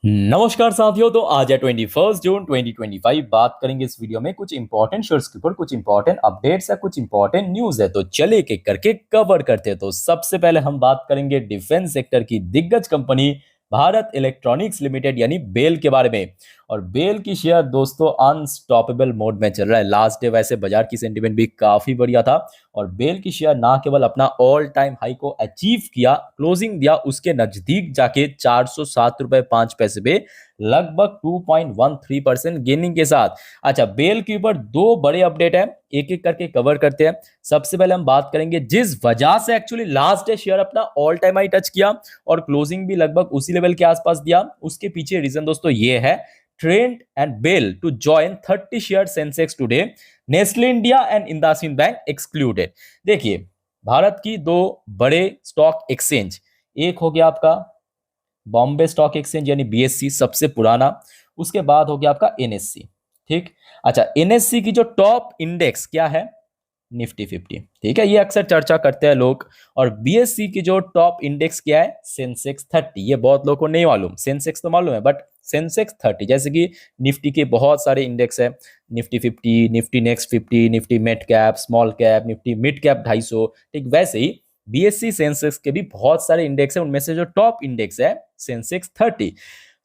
नमस्कार साथियों। तो आज है 21 जून 2025। बात करेंगे इस वीडियो में कुछ इंपॉर्टेंट शेयर्स के ऊपर, कुछ इंपॉर्टेंट अपडेट्स है, कुछ इंपॉर्टेंट न्यूज है। तो चलिए एक एक करके कवर करते हैं। तो सबसे पहले हम बात करेंगे डिफेंस सेक्टर की दिग्गज कंपनी भारत इलेक्ट्रॉनिक्स लिमिटेड यानी बेल के बारे में। और बेल की शेयर दोस्तों अनस्टॉपेबल मोड में चल रहा है। लास्ट डे वैसे बाजार की सेंटीमेंट भी काफी बढ़िया था और बेल की शेयर ना केवल अपना ऑल टाइम हाई को अचीव किया, क्लोजिंग दिया उसके नजदीक जाके 407 रुपए 5 पैसे पे, लगभग 2.13% गेनिंग के साथ। अच्छा, बेल के ऊपर दो बड़े अपडेट है, एक एक करके कवर करते हैं। सबसे पहले हम बात करेंगे जिस वजह से एक्चुअली लास्ट डे शेयर अपना ऑल टाइम हाई टच किया और क्लोजिंग भी लगभग उसी लेवल के आसपास दिया, उसके पीछे रीजन दोस्तों ये है, Trent and BEL to join 30 share Sensex today, Nestle India and IndusInd bank excluded. देखिए, भारत की दो बड़े स्टॉक एक्सचेंज, एक हो गया आपका बॉम्बे स्टॉक एक्सचेंज यानी बीएससी सबसे पुराना, उसके बाद हो गया आपका एनएससी। ठीक। अच्छा, एनएससी की जो टॉप इंडेक्स क्या है, निफ्टी 50। ठीक है, ये अक्सर चर्चा करते हैं लोग। और बीएससी की जो टॉप इंडेक्स क्या है, सेंसेक्स 30। ये बहुत लोगों को नहीं मालूम, सेंसेक्स तो मालूम है बट सेंसेक्स 30, जैसे कि निफ्टी के बहुत सारे इंडेक्स है, Nifty 50, Nifty next 50, Nifty mid cap, small cap, Nifty mid cap 250। ठीक वैसे ही बीएससी सेंसेक्स के भी बहुत सारे इंडेक्स है, उनमें से जो टॉप इंडेक्स है सेंसेक्स 30।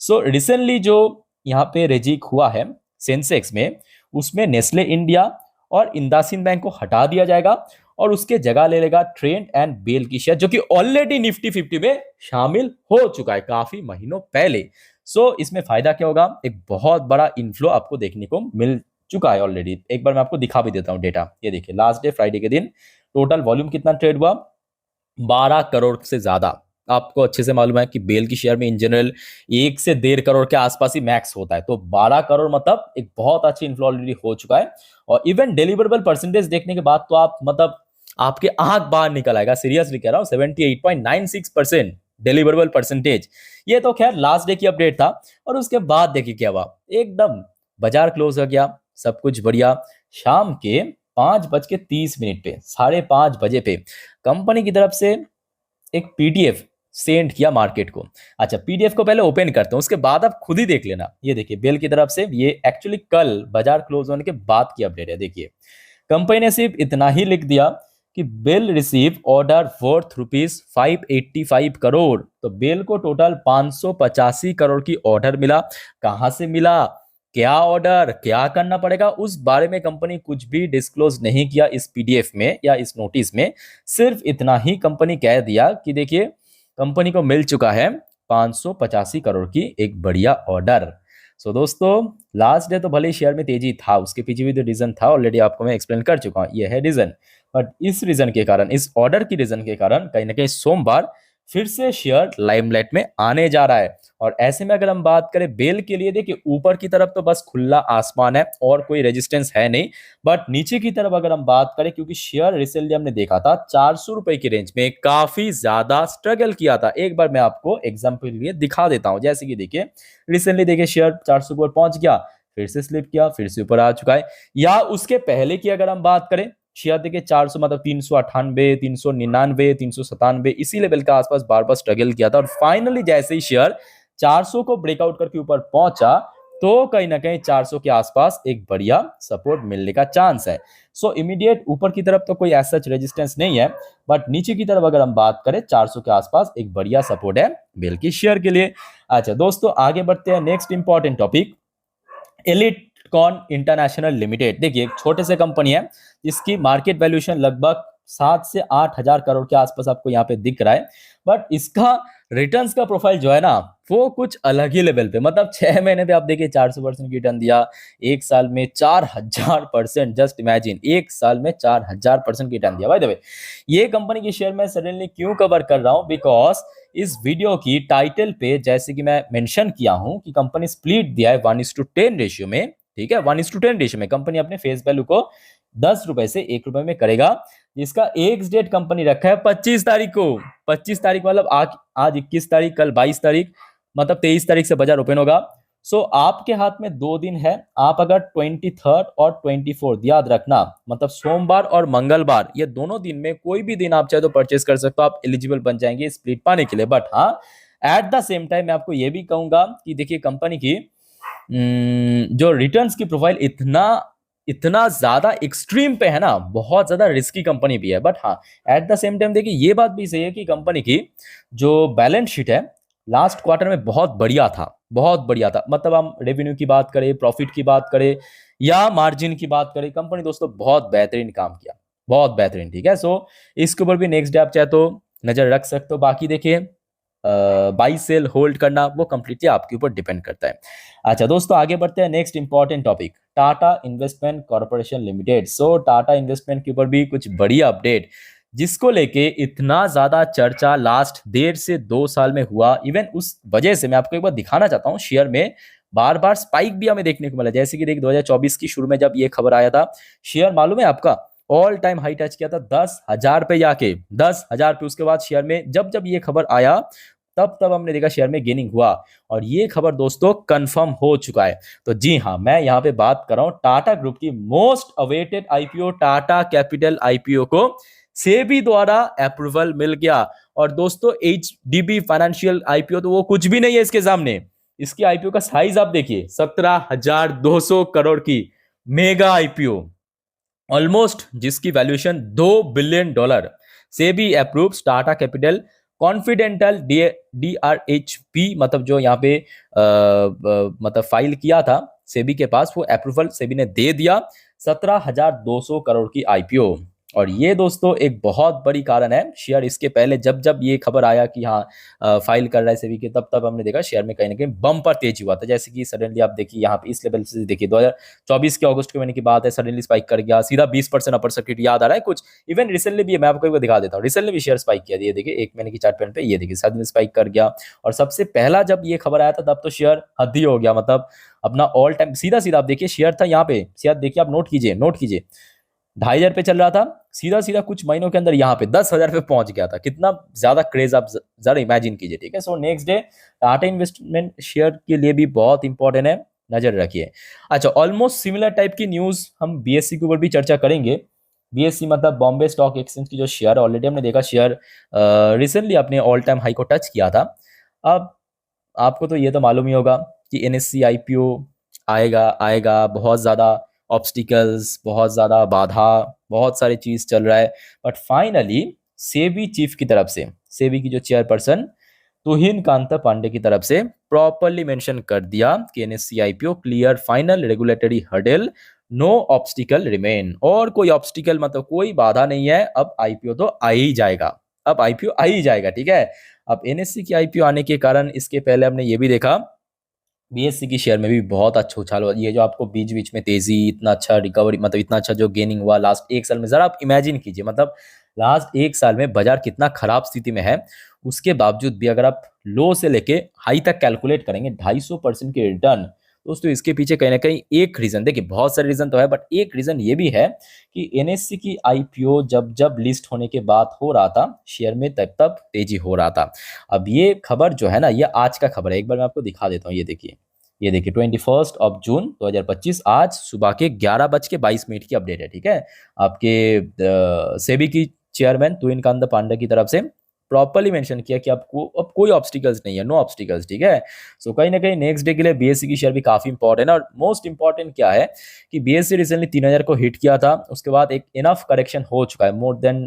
सो रिसेंटली जो यहाँ पे रेजिक हुआ है सेंसेक्स में, उसमें नेस्ले इंडिया और इंदासिन बैंक को हटा दिया जाएगा और उसके जगह ले लेगा ट्रेंट एंड बेल की शेयर, जो कि ऑलरेडी निफ्टी 50 में शामिल हो चुका है काफी महीनों पहले। सो इसमें फायदा क्या होगा, एक बहुत बड़ा इनफ्लो आपको देखने को मिल चुका है ऑलरेडी। एक बार मैं आपको दिखा भी देता हूं डेटा। ये देखिए, लास्ट डे फ्राइडे के दिन टोटल वॉल्यूम कितना ट्रेड हुआ, 12 करोड़ से ज्यादा। आपको अच्छे से मालूम है कि बेल की शेयर में इन जनरल 1 से 1.5 करोड़ के आसपास ही मैक्स होता है, तो 12 करोड़ मतलब एक बहुत अच्छी इन्फ्लो ऑलरेडी हो चुका है। और इवन डिलीवरेबल परसेंटेज देखने के बाद तो आप मतलब आपके आंख बाहर निकल आएगा, सीरियसली कह रहा हूँ, 78.96% डिलीवरेबल परसेंटेज। ये तो खैर लास्ट डे की अपडेट था। और उसके बाद देखिए क्या हुआ, एकदम बाजार क्लोज हो गया, सब कुछ बढ़िया। शाम के 5:30 पे, 5:30 बजे पे कंपनी की तरफ से एक पीडीएफ सेंड किया मार्केट को। अच्छा, पीडीएफ को पहले ओपन करते हैं, उसके बाद आप खुद ही देख लेना। ये देखिए बेल की तरफ से, ये एक्चुअली कल बाजार क्लोज होने के बाद की अपडेट है। देखिए, कंपनी ने सिर्फ इतना ही लिख दिया कि BEL receive order worth ₹585 crore. तो बेल को टोटल 585 करोड़ की ऑर्डर मिला। कहां से मिला, क्या ऑर्डर, क्या करना पड़ेगा, उस बारे में कंपनी कुछ भी डिस्क्लोज नहीं किया इस पीडीएफ में या इस नोटिस में। सिर्फ इतना ही कंपनी कह दिया कि देखिए, कंपनी को मिल चुका है 585 करोड़ की एक बढ़िया ऑर्डर। सो दोस्तों, लास्ट डे तो भले ही शेयर में तेजी था, उसके पीछे भी तो रीजन था, ऑलरेडी आपको मैं एक्सप्लेन कर चुका हूं, ये है रीजन। बट इस रीजन के कारण, इस ऑर्डर की रीजन के कारण कहीं ना कहीं सोमवार फिर से शेयर लाइमलाइट में आने जा रहा है। और ऐसे में अगर हम बात करें बेल के लिए, देखिए ऊपर की तरफ तो बस खुला आसमान है और कोई रेजिस्टेंस है नहीं। बट नीचे की तरफ अगर हम बात करें, क्योंकि शेयर रिसेंटली हमने देखा था 400 रुपए की रेंज में काफी ज्यादा स्ट्रगल किया था। एक बार मैं आपको एग्जाम्पल लिए दिखा देता हूं। जैसे कि देखिए, रिसेंटली देखिए शेयर 400 पर पहुंच गया, फिर से स्लिप किया, फिर से ऊपर आ चुका है। या उसके पहले की अगर हम बात करें, शेयर देखिए 400 मतलब 398, 399, 397 इसी लेवल के आसपास बार बार स्ट्रगल किया था। और फाइनली जैसे ही शेयर 400 को ब्रेकआउट करके ऊपर पहुंचा, तो कहीं ना कहीं 400 के आसपास एक बढ़िया सपोर्ट मिलने का चांस है। सो इमीडिएट ऊपर की तरफ तो कोई ऐसा रेजिस्टेंस नहीं है, बट नीचे की तरफ अगर हम बात करें 400 के आसपास एक बढ़िया सपोर्ट है बेल की शेयर के लिए। अच्छा दोस्तों, आगे बढ़ते हैं। Next important topic, Elitecon international limited. देखिए, एक छोटे से कंपनी है जिसकी मार्केट वैल्यूएशन लगभग 7 से 8 हजार करोड़ के आसपास आपको यहाँ पे दिख रहा है। बट इसका रिटर्न्स का प्रोफाइल जो है ना, वो कुछ अलग ही लेवल पे, मतलब 6 महीने पे आप देखिए 400% की रिटर्न दिया, एक साल में 4000%। जस्ट इमेजिन, एक साल में 4000% की रिटर्न दिया। बाय द वे, ये कंपनी की शेयर में सडनली क्यों कवर कर रहा हूं, बिकॉज इस वीडियो की टाइटल पे जैसे कि मैं मेंशन किया हूं कि कंपनी स्प्लिट दिया है 1:10 रेशियो में। ठीक है, 1:10 रेशियो में कंपनी अपने फेस वैल्यू को 10 रुपए से 1 रुपए में करेगा, जिसका एक्स डेट कंपनी रखा है 25 तारीख को। 25 तारीख मतलब आज 21 तारीख, कल 22 तारीख, मतलब 23 तारीख से बाजार ओपन होगा। सो आपके हाथ में 2 दिन है, आप अगर 23 और 24 याद रखना, मतलब सोमवार और मंगलवार, ये दोनों दिन में कोई भी दिन आप चाहे तो परचेस कर सकते हो, आप एलिजिबल बन जाएंगे स्प्लिट पाने के लिए। बट हाँ, एट द सेम टाइम मैं आपको ये भी कहूंगा कि देखिए कंपनी की जो रिटर्न्स की प्रोफाइल इतना इतना ज्यादा एक्सट्रीम पे है ना, बहुत ज्यादा रिस्की कंपनी भी है। बट हाँ, एट द सेम टाइम देखिए ये बात भी सही है कि कंपनी की जो बैलेंस शीट है लास्ट क्वार्टर में बहुत बढ़िया था, बहुत बढ़िया था। मतलब हम रेवेन्यू की बात करें, प्रॉफिट की बात करें या मार्जिन की बात करें, कंपनी दोस्तों बहुत बेहतरीन काम किया, बहुत बेहतरीन। ठीक है, सो इसके ऊपर भी नेक्स्ट डे आप चाहे तो नजर रख सकते हो। बाकी देखिए बाई सेल होल्ड करना वो कंप्लीटली आपके ऊपर डिपेंड करता है। अच्छा दोस्तों, आगे बढ़ते हैं next important topic, Tata investment corporation limited. So Tata investment के ऊपर भी कुछ बड़ी अपडेट, जिसको लेके इतना ज्यादा चर्चा लास्ट 1.5 से 2 साल में हुआ। इवन उस वजह से मैं आपको एक बार दिखाना चाहता हूँ, शेयर में बार बार स्पाइक भी हमें देखने को मिला। जैसे कि देखिए 2024 की शुरू में जब ये खबर आया था, शेयर मालूम है आपका ऑल टाइम हाई टच किया था 10,000 पे जाके, 10,000 पे। उसके बाद शेयर में जब जब ये खबर आया तब तब हमने देखा शेयर में गेनिंग हुआ, और ये खबर दोस्तों कंफर्म हो चुका है। तो जी हाँ, मैं यहाँ पे बात कर रहा हूँ टाटा ग्रुप की most awaited IPO Tata capital IPO को सेबी द्वारा अप्रूवल मिल गया। और दोस्तों एचडीबी फाइनेंशियल आईपीओ तो वो कुछ भी नहीं है इसके सामने। इसकी आईपीओ का साइज आप देखिए, 17,200 करोड़ की मेगा आईपीओ ऑलमोस्ट, जिसकी valuation $2 billion. SEBI approves Tata capital confidential DRHP, मतलब जो यहाँ पे मतलब फाइल किया था सेबी के पास, वो अप्रूवल सेबी ने दे दिया 17,200 करोड़ की आईपीओ। और ये दोस्तों एक बहुत बड़ी कारण है। शेयर इसके पहले जब जब ये खबर आया कि हाँ फाइल कर रहा है सेबी के, तब तब हमने देखा शेयर में कहीं ना कहीं बम पर तेजी हुआ था। जैसे कि सडनली आप देखिए यहाँ पे इस लेवल से देखिए 2024 के अगस्त के महीने की बात है, सडनली स्पाइक कर गया सीधा 20% अपर सर्किट, याद आ रहा है कुछ। इवन रिसेंटली भी मैं आपको एक बार दिखा देता हूँ, रिसेंटली भी शेयर स्पाइक किया, ये देखिए 1 महीने की चार्ट पैटर्न पे, ये देखिए सडनली स्पाइक कर गया। और सबसे पहला जब ये खबर आया था तब तो शेयर हद ही हो गया, मतलब अपना ऑल टाइम सीधा सीधा आप देखिए शेयर था यहाँ पे, शेयर देखिए आप नोट कीजिए, नोट कीजिए 2,500 पे चल रहा था, सीधा सीधा कुछ महीनों के अंदर यहाँ पे 10,000 पे पहुंच गया था। कितना ज्यादा क्रेज आप जरा इमेजिन कीजिए। ठीक है, so next day Tata investment share के लिए भी बहुत इंपॉर्टेंट है, नजर रखिए। अच्छा, ऑलमोस्ट सिमिलर टाइप की न्यूज हम बीएससी के ऊपर भी चर्चा करेंगे। बीएससी मतलब बॉम्बे स्टॉक एक्सचेंज की जो शेयर, ऑलरेडी हमने देखा शेयर रिसेंटली अपने ऑल टाइम हाई को टच किया था। अब आपको तो ये तो मालूम ही होगा कि एनएससी आईपीओ आएगा आएगा, बहुत ज़्यादा ऑब्स्टिकल्स, बहुत ज़्यादा बाधा, बहुत सारी चीज़ चल रहा है। बट फाइनली सेबी चीफ की तरफ से, सेबी की जो चेयरपर्सन तुहिन कांता पांडे की तरफ से प्रॉपरली मेंशन कर दिया कि NSC IPO clear final regulatory hurdle, no obstacle remain. और कोई ऑब्स्टिकल मतलब कोई बाधा नहीं है, अब आईपीओ तो आ ही जाएगा, अब आईपीओ आ ही जाएगा। ठीक है, अब एनएससी की आईपीओ आने के कारण इसके पहले हमने ये भी देखा बीएससी की शेयर में भी बहुत अच्छा उछाल हुआ। ये जो आपको बीच बीच में तेजी, इतना अच्छा रिकवरी, मतलब इतना अच्छा जो गेनिंग हुआ लास्ट 1 साल में, जरा आप इमेजिन कीजिए, मतलब लास्ट 1 साल में बाजार कितना खराब स्थिति में है, उसके बावजूद भी अगर आप लो से लेके हाई तक कैलकुलेट करेंगे 250% के रिटर्न। दोस्तों इसके पीछे कहीं ना कहीं एक रीजन, देखिए बहुत सारे रीजन तो है, बट एक रीजन ये भी है कि एनएससी की आईपीओ जब जब लिस्ट होने के बाद हो रहा था शेयर में, तब तब तेजी हो रहा था। अब ये खबर जो है ना, ये आज का खबर है, एक बार मैं आपको दिखा देता हूँ। ये देखिए, ये देखिए 21 जून 2025, आज सुबह के 11:22 की अपडेट है। ठीक है, आपके सेबी की चेयरमैन तुहिन कांत पांडे की तरफ से प्रॉपरली मेंशन किया कि आपको अब कोई ऑब्स्टिकल्स नहीं है, नो ऑब्स्टिकल्स। ठीक है, सो कहीं ना कहीं नेक्स्ट डे के लिए बीएससी की शेयर भी काफी इंपॉर्टेंट है। और मोस्ट इंपॉर्टेंट क्या है कि बीएससी रिसेंटली 3,000 को हिट किया था, उसके बाद एक इनफ करेक्शन हो चुका है, मोर देन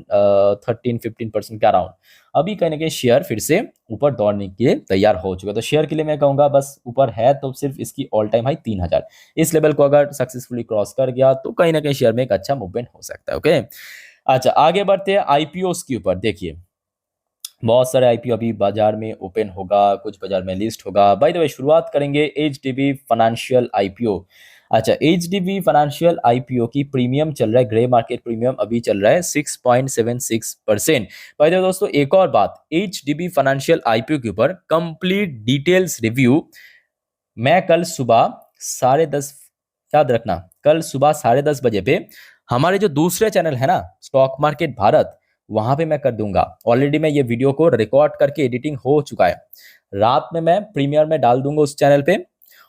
13-15% के अराउंड। अभी कहीं ना कहीं शेयर फिर से ऊपर दौड़ने के लिए तैयार हो चुका है। तो शेयर के लिए मैं कहूंगा बस ऊपर है तो सिर्फ इसकी ऑल टाइम हाई 3,000, इस लेवल को अगर सक्सेसफुली क्रॉस कर गया तो कहीं ना कहीं शेयर में एक अच्छा मूवमेंट हो सकता है। ओके, अच्छा आगे बढ़ते हैं आईपीओ के ऊपर। देखिए बहुत सारे आईपीओ अभी बाजार में ओपन होगा, कुछ बाजार में लिस्ट होगा। बाय द वे शुरुआत करेंगे एचडीबी फाइनेंशियल आईपीओ। अच्छा, एचडीबी फाइनेंशियल आईपीओ की प्रीमियम चल रहा है, ग्रे मार्केट प्रीमियम अभी चल रहा है 6.76%। बाय द वे दोस्तों एक और बात, एचडीबी फाइनेंशियल आईपीओ के ऊपर कंप्लीट डिटेल्स रिव्यू मैं कल सुबह 10:30, याद रखना कल सुबह 10:30 बजे पे हमारे जो दूसरे चैनल है ना स्टॉक मार्केट भारत, वहां पे मैं कर दूंगा। ऑलरेडी मैं ये वीडियो को रिकॉर्ड करके एडिटिंग हो चुका है, रात में मैं प्रीमियर में डाल दूंगा उस चैनल पे।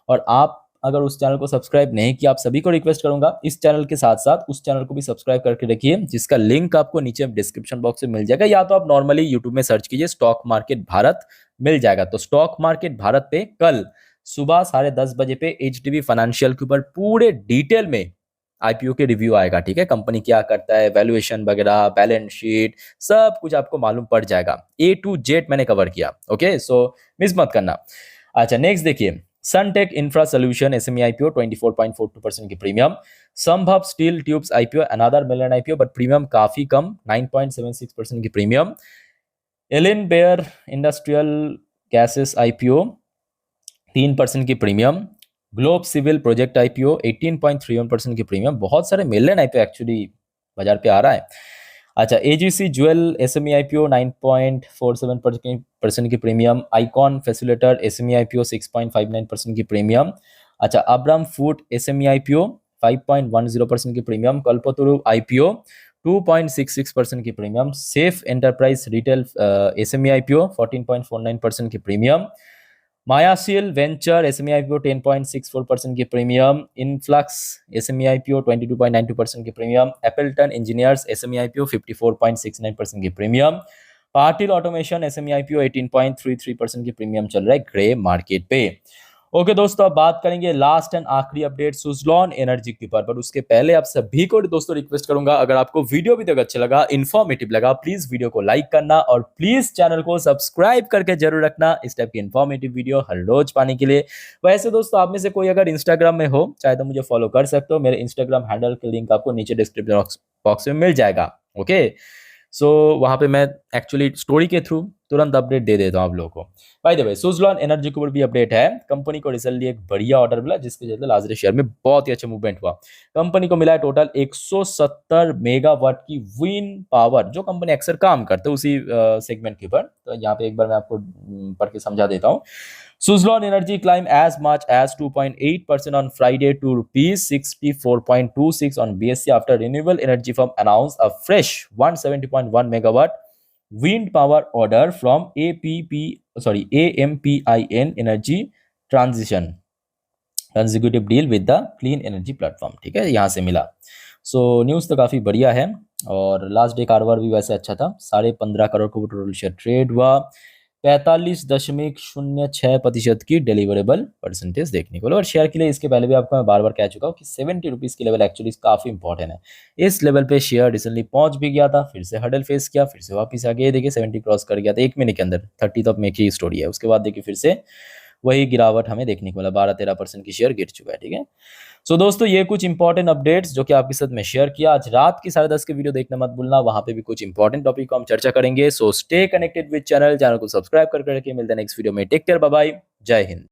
और आप अगर उस चैनल को सब्सक्राइब नहीं किया, आप सभी को रिक्वेस्ट करूंगा इस चैनल के साथ साथ उस चैनल को भी सब्सक्राइब करके रखिए, जिसका लिंक आपको नीचे डिस्क्रिप्शन बॉक्स में मिल जाएगा, या तो आप नॉर्मली यूट्यूब में सर्च कीजिए स्टॉक मार्केट भारत, मिल जाएगा। तो स्टॉक मार्केट भारत पे कल सुबह 10:30 बजे पे एचडीबी फाइनेंशियल के ऊपर पूरे डिटेल में आईपीओ के रिव्यू आएगा, ठीक है। कंपनी क्या करता है, वैल्यूएशन वगैरह, बैलेंस शीट, सब कुछ आपको मालूम पड़ जाएगा। ए टू जेड मैंने कवर किया, ओके, सो मिस मत करना। अच्छा, नेक्स्ट देखिए, Suntech infra solution SME IPO 24.42% की premium. Sambhv steel tubes IPO another million IPO, but premium काफी कम, 9.76% की premium. Ellenbarrie industrial gases IPO 3% की premium. Globe civil project IPO 18.31% की प्रीमियम। बहुत सारे मिलियन आईपीओ एक्चुअली बाजार पे आ रहा है। अच्छा, एजीसी ज्वेल एसएमई आईपीओ 9.47% की premium. Icon facilitator SME IPO 6.59% की प्रीमियम। अच्छा, अब्राम फूड एसएमई आईपीओ 5.10% की प्रीमियम। कल्पतरु आईपीओ 2.66% की premium. Safe enterprise retail SME IPO 14.49% की प्रीमियम। मायासील वेंचर एसएमई आईपीओ 10.64% की प्रीमियम। इनफ्लक्स एसएमई आईपीओ 22.92% की premium. Appleton engineers SME IPO 54.69% की premium. Patil automation SME IPO 18.33% की premium चल रहा है ग्रे मार्केट पे। ओके दोस्तों, अब बात करेंगे लास्ट एंड आखिरी अपडेट सुजलॉन एनर्जी के ऊपर, पर उसके पहले आप सभी को दोस्तों रिक्वेस्ट करूंगा, अगर आपको वीडियो भी तक अच्छा लगा, इन्फॉर्मेटिव लगा, प्लीज वीडियो को लाइक करना और प्लीज चैनल को सब्सक्राइब करके जरूर रखना इस टाइप की इन्फॉर्मेटिव वीडियो हर रोज पाने के लिए। वैसे दोस्तों, आप में से कोई अगर इंस्टाग्राम में हो, चाहे तो मुझे फॉलो कर सकते हो, मेरे इंस्टाग्राम हैंडल के लिंक आपको नीचे डिस्क्रिप्शन बॉक्स में मिल जाएगा, ओके। सो वहां पे मैं एक्चुअली स्टोरी के थ्रू तुरंत अपडेट दे देता हूँ आप लोगों को। By the way, Suzlon energy के ऊपर भी अपडेट है। कंपनी को रिसेंटली एक बढ़िया ऑर्डर मिला, जिसके चलते लाजरे शेयर में बहुत ही अच्छा मूवमेंट हुआ। कंपनी को मिला है टोटल 170 मेगावाट की विंड पावर, जो कंपनी अक्सर काम करते हैं उसी सेगमेंट के ऊपर। तो यहाँ पे एक बार मैं आपको पढ़ के समझा देता हूँ। Suzlon Energy climbed as much as 2.8% on Friday to rupees 64.26 on BSE after renewable energy firm announced a fresh 170.1 megawatt wind power order from AMPIN Energy Transition Consecutive deal with the Clean Energy Platform, ठीक है, यहाँ से मिला। सो news तो काफ़ी बढ़िया है, और लास्ट डे कारोबार भी वैसे अच्छा था। 15.5 करोड़ को टोटल शेयर ट्रेड हुआ। 45.06% की डिलीवरेबल परसेंटेज देखने को मिला। और शेयर के लिए इसके पहले भी आपको मैं बार बार कह चुका हूँ कि 70 रुपीज़ की लेवल एक्चुअली काफ़ी इंपॉर्टेंट है। इस लेवल पे शेयर रिसेंटली पहुंच भी गया था, फिर से हडल फेस किया, फिर से वापस आ गया। ये देखिए 70 क्रॉस कर गया था 1 महीने के अंदर, 30 ऑफ मे की स्टोरी है। उसके बाद देखिए फिर से वही गिरावट हमें देखने को मिला, 12-13% की शेयर गिर चुका है, ठीक है। सो दोस्तों, ये कुछ इंपॉर्टेंट अपडेट्स जो कि आपके साथ मैं शेयर किया। आज रात की 10:30 के वीडियो देखना मत भूलना, वहां पे भी कुछ इंपॉर्टेंट टॉपिक को हम चर्चा करेंगे। So stay connected with channel को सब्सक्राइब करके रखिए। मिलते हैं नेक्स्ट वीडियो में। टेक केयर, बाय बाय, जय हिंद।